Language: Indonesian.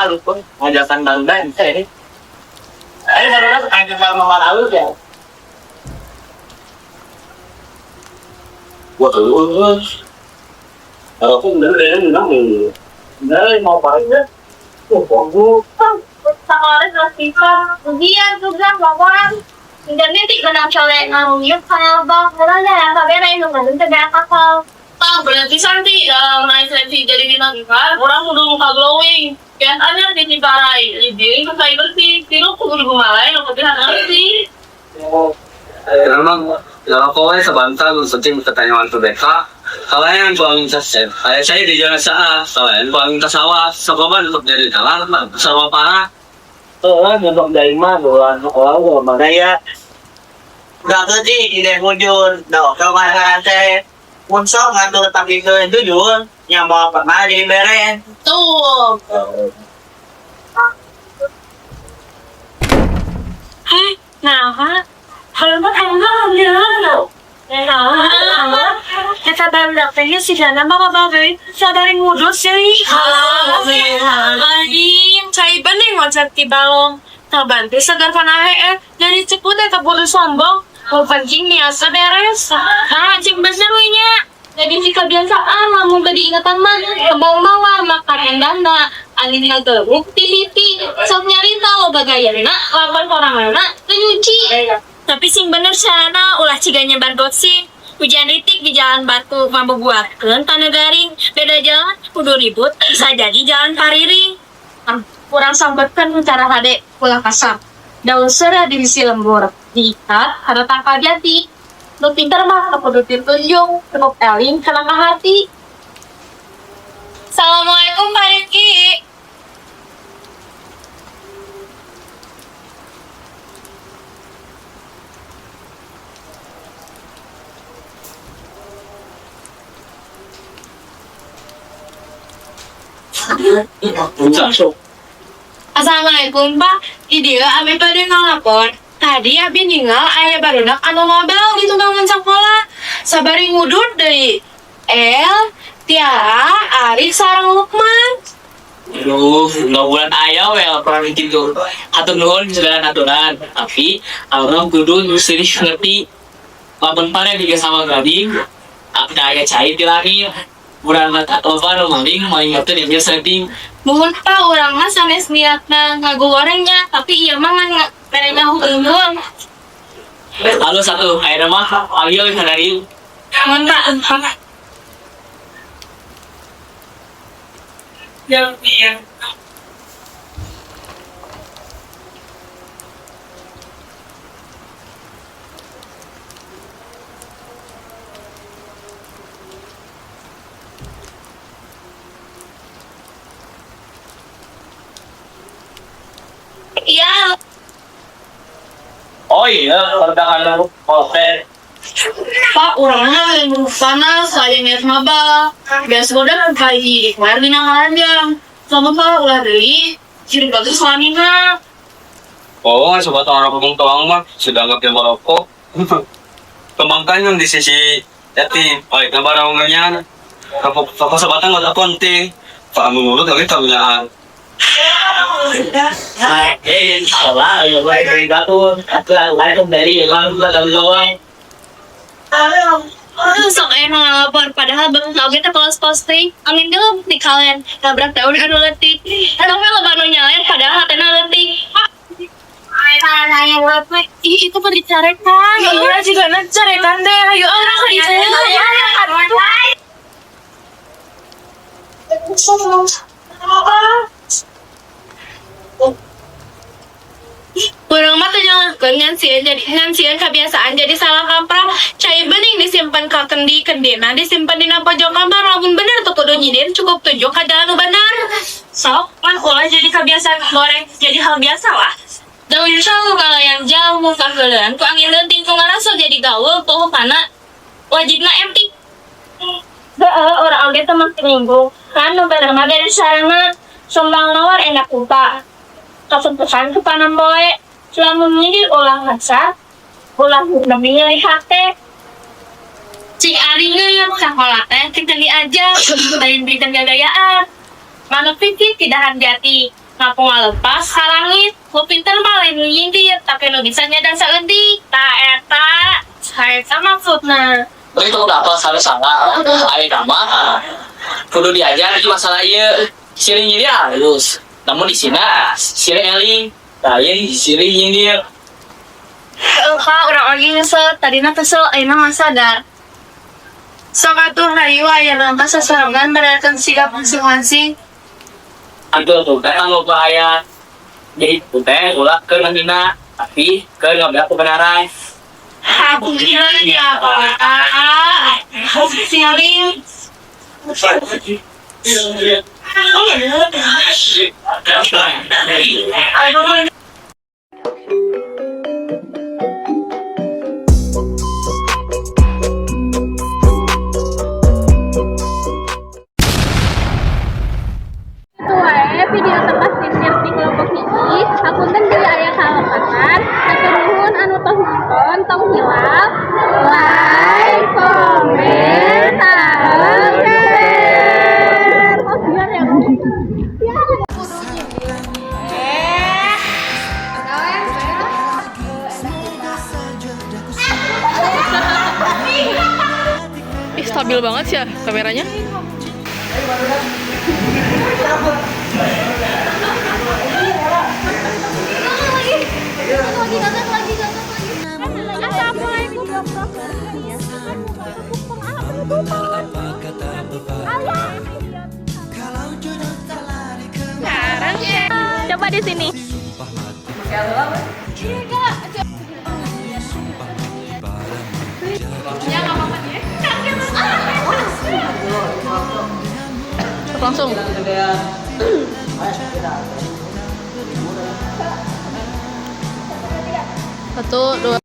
baru pun ngajakan dandan baru lah kaget sama lalu ya. Wah, kalau pun dari mau parahnya, Sekolah kelas 3, ujian juga bawaan. Dan nanti kena colek ngaruhnya kayak bang, karena ya kabeh itu kan tegak akal. Berarti Santi naik seleksi jadi bintang iklan, orang kudu muka glowing. Kian aja di Ciparai, jadi itu kayak bersih. Tiro kudu gumalai, lo kebiasaan bersih. Memang kalau kau sebentar penting pertanyaan berbeda. Kalian buang saset, kayak saya di jalan saat, kalian buang sawah, sekolah untuk jadi jalan, sama parah. Untuk dari mana? Orang mana ya? Gak kerja di mujur, dok. Kemarin saya unsur ngatur tapi ke itu juga yang mau pernah jadi beren. Tuh. Nah, kalau nggak ya, kita baru dapetnya sih jangan apa-apa, sadarin wudhu sih. Aing, cai bening macet di balong. Terbantu segar panahe dari ceput keburu sombong. Mau pancing biasa beres. Cing bener nya. Jadi si kebiasaan, lamun gak diingatan mah, kebawa-bawa, makan endana, angin yang teruk, titi, sok nyari tahu bagayana, lapar orang anak, nyuci. Tapi sing bener sana ulah ciganya bargosip. Hujan ritik di jalan batu mabubuatkeun tanah garing. Beda jalan kudu ribut bisa jadi jalan pariring. Kurang sambetkan cara hade pulang kasar. Daun serah diisi lembur, diikat, ada tangkal jati. Lu pinter mah, kudu ditunjuk, cukup eling, kena hati. Assalamualaikum Pak Rifki. Assalamualaikum Pak. Idia abi pada ngelapor. Tadi abi ninggal ayah barudak anu ngobel di tunggangan sekolah. Sabari ngudut dari Tiara, Arik, sareng Lukman. Aduh, nggak bulan ayah ya pernah gitu. Atau nuhun segala aturan, tapi orang kudu mesti ngerti. Lamun pare juga sama gading, ada agak cair di lagi. Bulan atau apa maling mau ingetin dia setting. Mohon Pak, orang mah sanes niatna ngagorengnya, tapi iya mah mereka hukum. Halo satu, ayo mah, ayo dari. Mohon Pak. Ya. Iya, Oh iya, perdagangan lu, oke. Pak, orangnya yang panas, saya niat maba. Biasa udah kayak kemarin binang aja. Sama Pak, ulah dari kirim bagus wanita. Oh, sobat orang ngomong tuang mah sudah nggak merokok. Kembangkan yang di sisi yatim, baik gambar orangnya. Kapok sebatan nggak penting. Pak mulut tapi tahunya. Salah, ya gue dari gatur. Lain dari doang. Sok emang lapor, padahal belum tau kita kelas posting. Amin dulu di kalian nabrak daun anu letik. Emangnya lo baru nyalain padahal hatena letik. yang lepek. Ih, itu pada dicarekan. Iya juga carekan deh. Ayo orang Urang mah teh nyansieun kebiasaan jadi salah kaprah. Cai bening disimpan ka kendina disimpan dina pojok kamar. Lamun bener tuh kudu nyindir cukup tunjuk ka jalan nu bener. Sok kan ulah jadi kebiasaan goreng jadi hal biasa lah. Daun salu kalau yang jauh muka geuleun ku angin leuting ku ngarasa jadi gaul tuh kana wajibna empty. orang oge teh mah nyinggung. Kan nu bener mah dari sarana sumbang nawar enak kupa. Kasuntusan ke panam boe. Selama menyindir ulah ngasa, ulah namanya hate. Cik aringeun sakola teh tinggali aja lain bikin gagayaan. Manuk pikir tidak hati-hati. Ngaku ngalepas sarangit. Lu pinter paling nyindir, tapi lu bisa nyadar seedik. Tak eta, saya maksudnya. Itu udah apa salah-salah. Ayo nama. Kudu diajar itu masalah iya. Siring ini halus. Namun di sini siring eling. Saya siring ini. Kak, orang lagi nyesel. Tadinya kesel, ayeuna mah sadar. Sok atuh hayu aya nangka sasarangan berdasarkan sikap masing-masing. Aduh tuh, kan lo bahaya. Jadi putih, ulah ke nantina. Tapi ke nggak ada kebenaran. Aku kira dia apa? Sialing. Aduh. Video tempat siap di kelompok hiji, hapunten deui aya kalepasan, hatur nuhun anu tos nonton, tong hilap, like, komen, sareng share. Oh, biar ya. Ih, stabil banget sih ya kameranya. Coba di sini. Langsung. Satu, dua.